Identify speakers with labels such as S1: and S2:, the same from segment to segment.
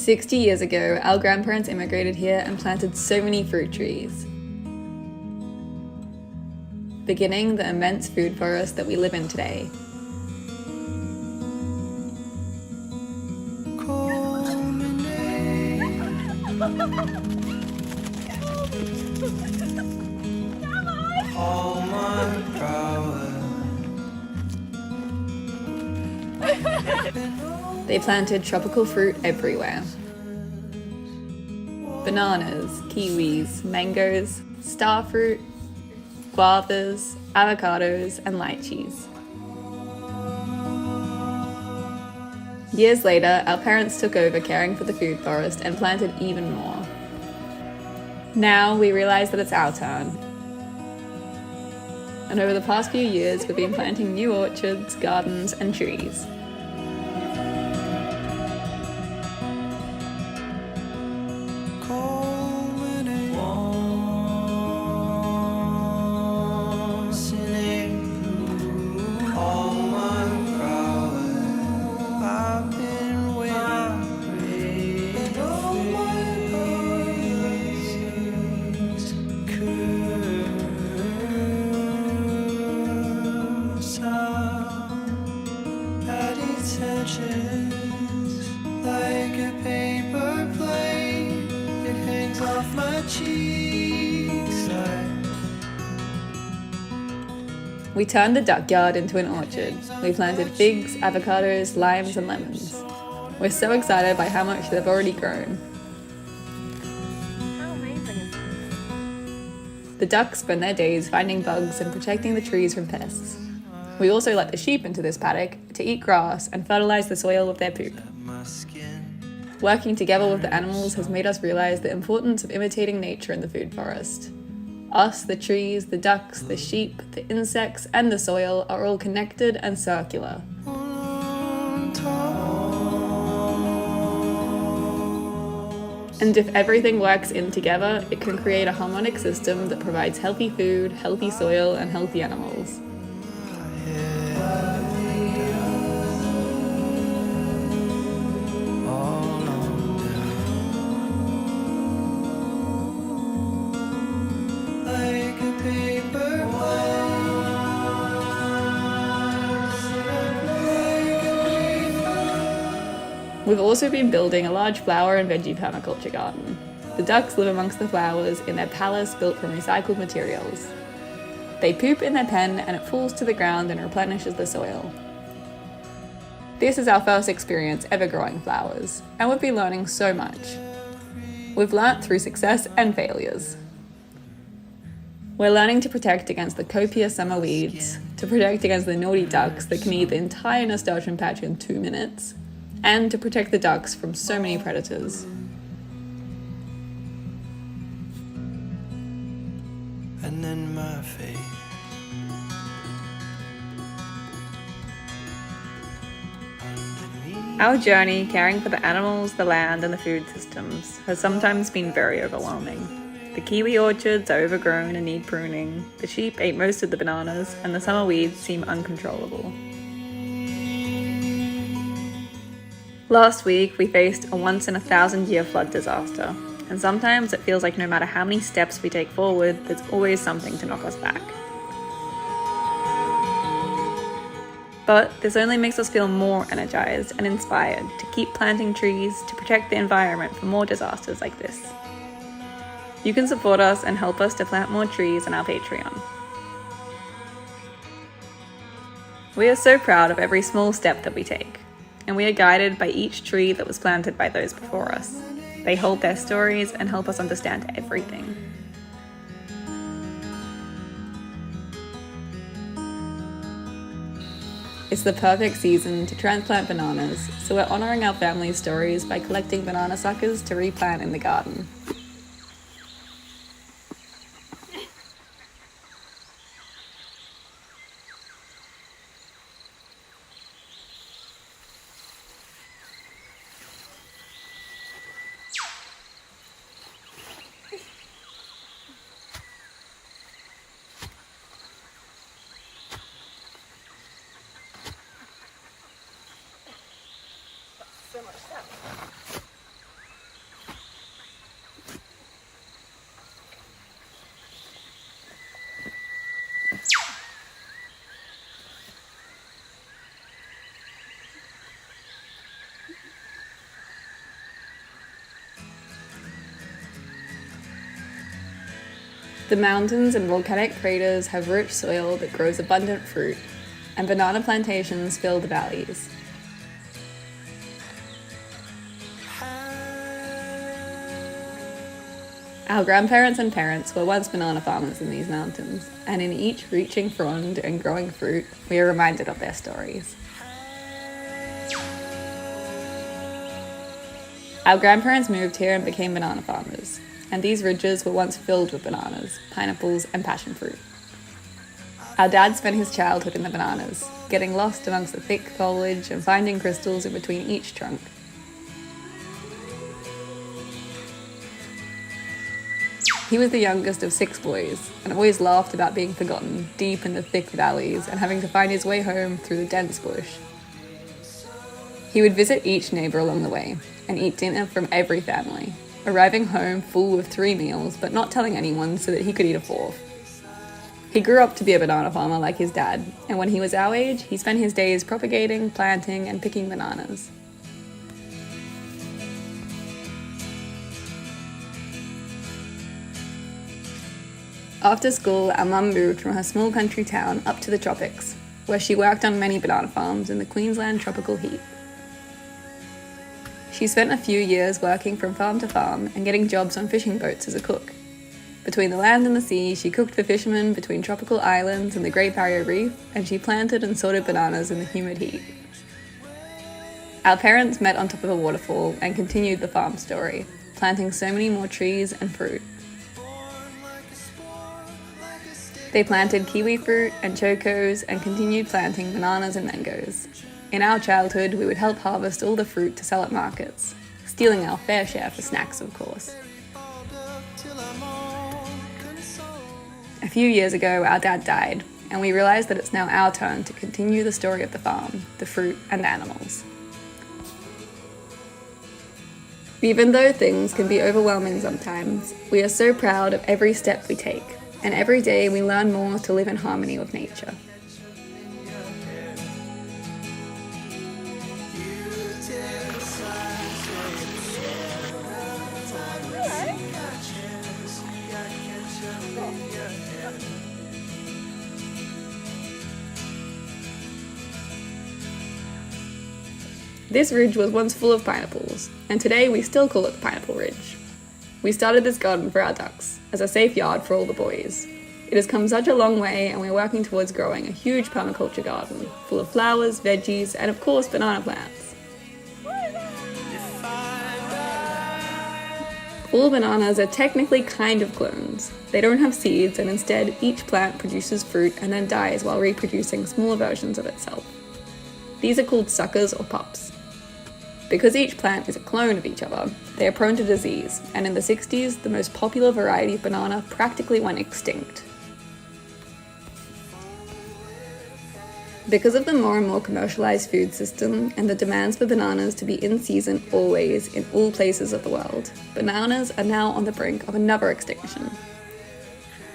S1: 60 years ago, our grandparents immigrated here and planted so many fruit trees, beginning the immense food forest that we live in today. They planted tropical fruit everywhere. Bananas, kiwis, mangoes, starfruit, guavas, avocados, and lychees. Years later, our parents took over caring for the food forest and planted even more. Now we realize that it's our turn. And over the past few years, we've been planting new orchards, gardens, and trees.
S2: Like a paper plate, it hangs off my cheeks.
S1: We turned the duckyard into an orchard. We planted figs, avocados, limes, and lemons. We're so excited by how much they've already grown.
S3: How amazing is this?
S1: The ducks spend their days finding bugs and protecting the trees from pests. We also let the sheep into this paddock to eat grass and fertilize the soil with their poop. Working together with the animals has made us realize the importance of imitating nature in the food forest. Us, the trees, the ducks, the sheep, the insects, and the soil are all connected and circular. And if everything works in together, it can create a harmonic system that provides healthy food, healthy soil, and healthy animals. We've also been building a large flower and veggie permaculture garden. The ducks live amongst the flowers in their palace built from recycled materials. They poop in their pen and it falls to the ground and replenishes the soil. This is our first experience ever growing flowers, and we've been learning so much. We've learnt through success and failures. We're learning to protect against the copious summer weeds, to protect against the naughty ducks that can eat the entire nasturtium patch in 2 minutes, and to protect the ducks from so many predators.
S2: And then my face.
S1: Our journey caring for the animals, the land, and the food systems has sometimes been very overwhelming. The kiwi orchards are overgrown and need pruning, the sheep ate most of the bananas, and the summer weeds seem uncontrollable. Last week, we faced a once-in-a-thousand-year flood disaster, and sometimes it feels like no matter how many steps we take forward, there's always something to knock us back. But this only makes us feel more energized and inspired to keep planting trees to protect the environment from more disasters like this. You can support us and help us to plant more trees on our Patreon. We are so proud of every small step that we take, and we are guided by each tree that was planted by those before us. They hold their stories and help us understand everything. It's the perfect season to transplant bananas, so we're honoring our family's stories by collecting banana suckers to replant in the garden.
S3: So much stuff.
S1: The mountains and volcanic craters have rich soil that grows abundant fruit, and banana plantations fill the valleys. Our grandparents and parents were once banana farmers in these mountains, and in each reaching frond and growing fruit, we are reminded of their stories. Our grandparents moved here and became banana farmers, and these ridges were once filled with bananas, pineapples, and passion fruit. Our dad spent his childhood in the bananas, getting lost amongst the thick foliage and finding crystals in between each trunk. He was the youngest of 6 boys, and always laughed about being forgotten deep in the thick valleys and having to find his way home through the dense bush. He would visit each neighbour along the way, and eat dinner from every family, arriving home full of 3 meals, but not telling anyone so that he could eat a 4th. He grew up to be a banana farmer like his dad, and when he was our age, he spent his days propagating, planting, and picking bananas. After school, our mum moved from her small country town up to the tropics, where she worked on many banana farms in the Queensland tropical heat. She spent a few years working from farm to farm and getting jobs on fishing boats as a cook. Between the land and the sea, she cooked for fishermen between tropical islands and the Great Barrier Reef, and she planted and sorted bananas in the humid heat. Our parents met on top of a waterfall and continued the farm story, planting so many more trees and fruit. They planted kiwi fruit and chocos and continued planting bananas and mangoes. In our childhood, we would help harvest all the fruit to sell at markets, stealing our fair share for snacks, of course. A few years ago, our dad died, and we realised that it's now our turn to continue the story of the farm, the fruit, and the animals. Even though things can be overwhelming sometimes, we are so proud of every step we take, and every day we learn more to live in harmony with nature. This ridge was once full of pineapples, and today we still call it the Pineapple Ridge. We started this garden for our ducks, as a safe yard for all the boys. It has come such a long way, and we're working towards growing a huge permaculture garden, full of flowers, veggies, and of course banana plants. All bananas are technically kind of clones. They don't have seeds, and instead each plant produces fruit and then dies while reproducing smaller versions of itself. These are called suckers or pups. Because each plant is a clone of each other, they are prone to disease, and in the 60s, the most popular variety of banana practically went extinct. Because of the more and more commercialized food system and the demands for bananas to be in season always in all places of the world, bananas are now on the brink of another extinction.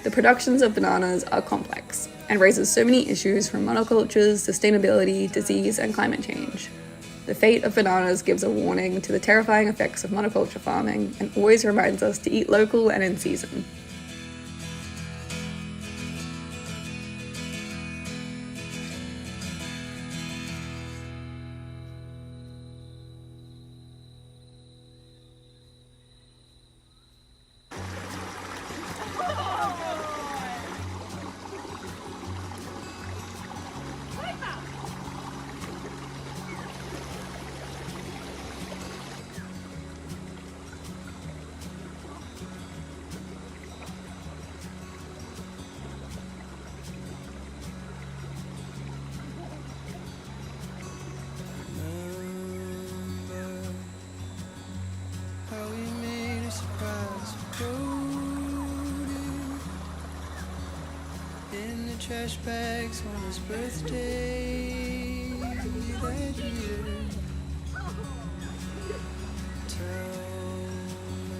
S1: The productions of bananas are complex and raises so many issues from monocultures, sustainability, disease, and climate change. The fate of bananas gives a warning to the terrifying effects of monoculture farming and always reminds us to eat local and in season.
S2: How we made a surprise in the trash bags on his birthday that year. Tell me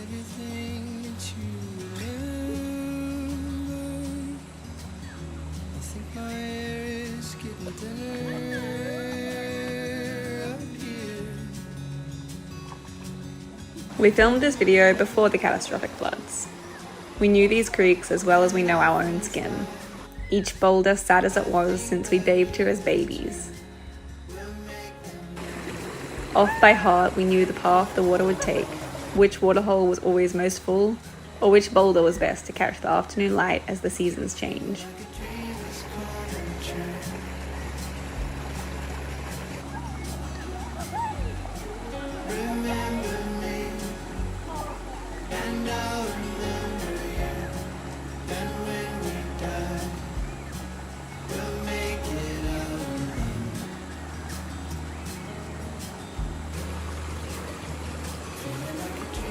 S2: everything that you remember. I think my hair is getting thinner up here.
S1: We filmed this video before the catastrophic floods. We knew these creeks as well as we know our own skin. Each boulder sad as it was since we bathed here as babies. Off by heart, we knew the path the water would take, which waterhole was always most full, or which boulder was best to catch the afternoon light as the seasons change.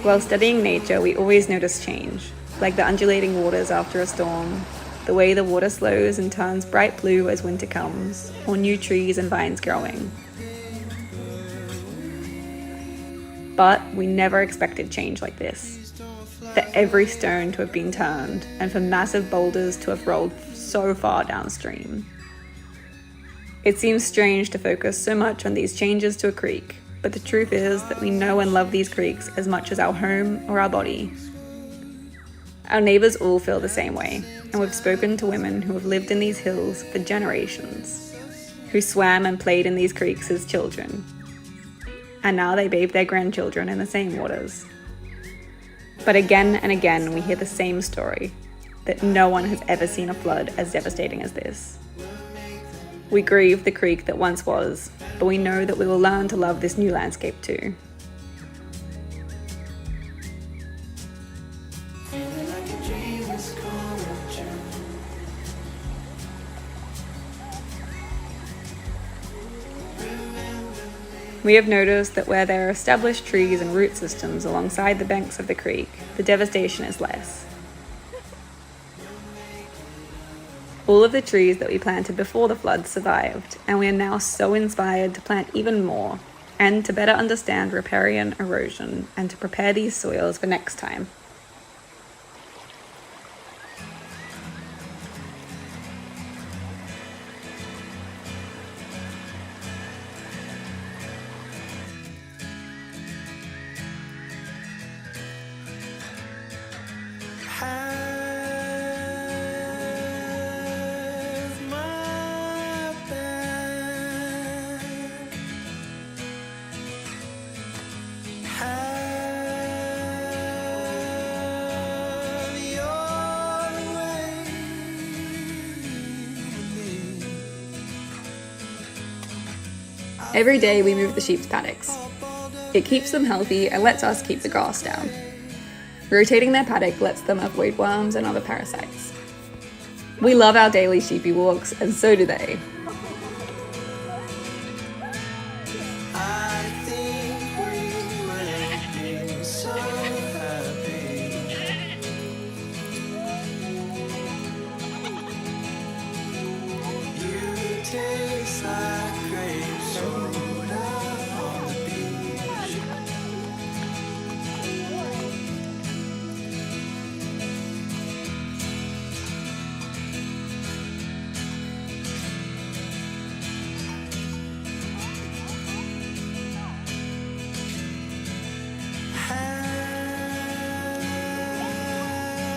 S1: While studying nature, we always notice change, like the undulating waters after a storm, the way the water slows and turns bright blue as winter comes, or new trees and vines growing. But we never expected change like this. For every stone to have been turned, and for massive boulders to have rolled so far downstream. It seems strange to focus so much on these changes to a creek, but the truth is that we know and love these creeks as much as our home or our body. Our neighbours all feel the same way, and we've spoken to women who have lived in these hills for generations, who swam and played in these creeks as children, and now they bathe their grandchildren in the same waters. But again and again we hear the same story, that no one has ever seen a flood as devastating as this. We grieve the creek that once was, but we know that we will learn to love this new landscape too. We have noticed that where there are established trees and root systems alongside the banks of the creek, the devastation is less. All of the trees that we planted before the flood survived, and we are now so inspired to plant even more, and to better understand riparian erosion, and to prepare these soils for next time. Every day we move the sheep's paddocks. It keeps them healthy and lets us keep the grass down. Rotating their paddock lets them avoid worms and other parasites. We love our daily sheepy walks, and so do they.
S2: I think we would have been so happy. You taste like grape soda on the beach.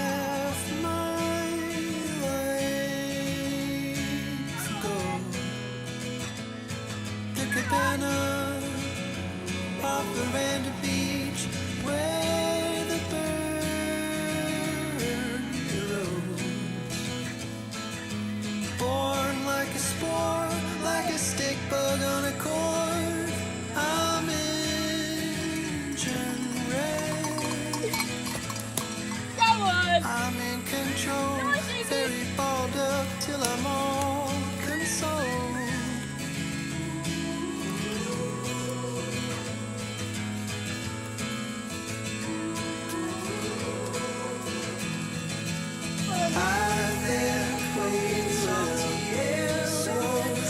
S2: Half my life ago, the cabana off Veranda Beach, where the burn erodes. Born like a spore, like a stick bug on a cord. I'm engine red. I'm in control, very balled up till I'm all consoled. I've been queens of the air, so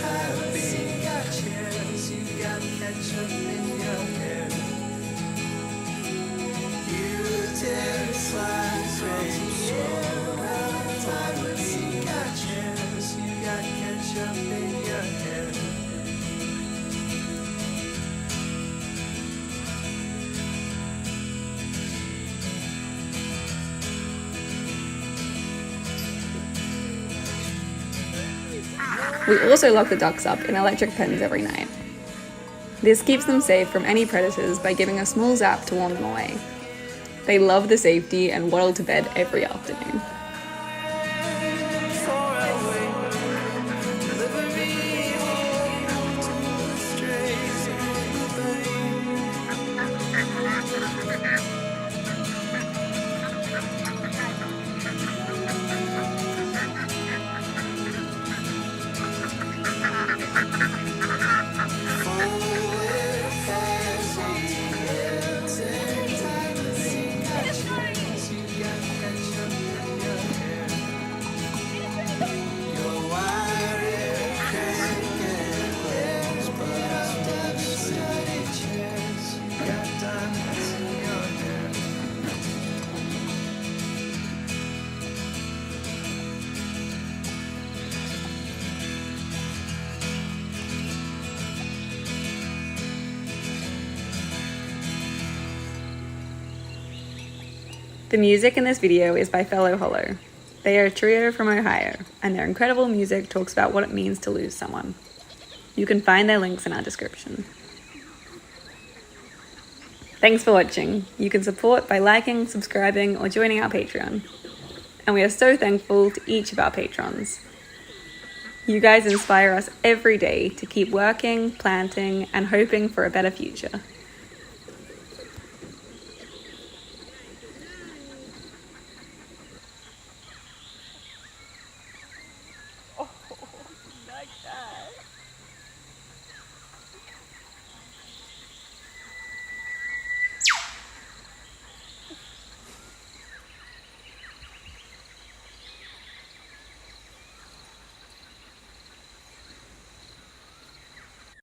S2: happy. You got chairs, you got ketchup in your hair. You taste like grape soda. You got chairs, you
S1: We also lock the ducks up in electric pens every night. This keeps them safe from any predators by giving a small zap to warn them away. They love the safety and waddle to bed every afternoon. The music in this video is by Fellow Hollow. They are a trio from Ohio, and their incredible music talks about what it means to lose someone. You can find their links in our description. Thanks for watching. You can support by liking, subscribing, or joining our Patreon. And we are so thankful to each of our patrons. You guys inspire us every day to keep working, planting, and hoping for a better future.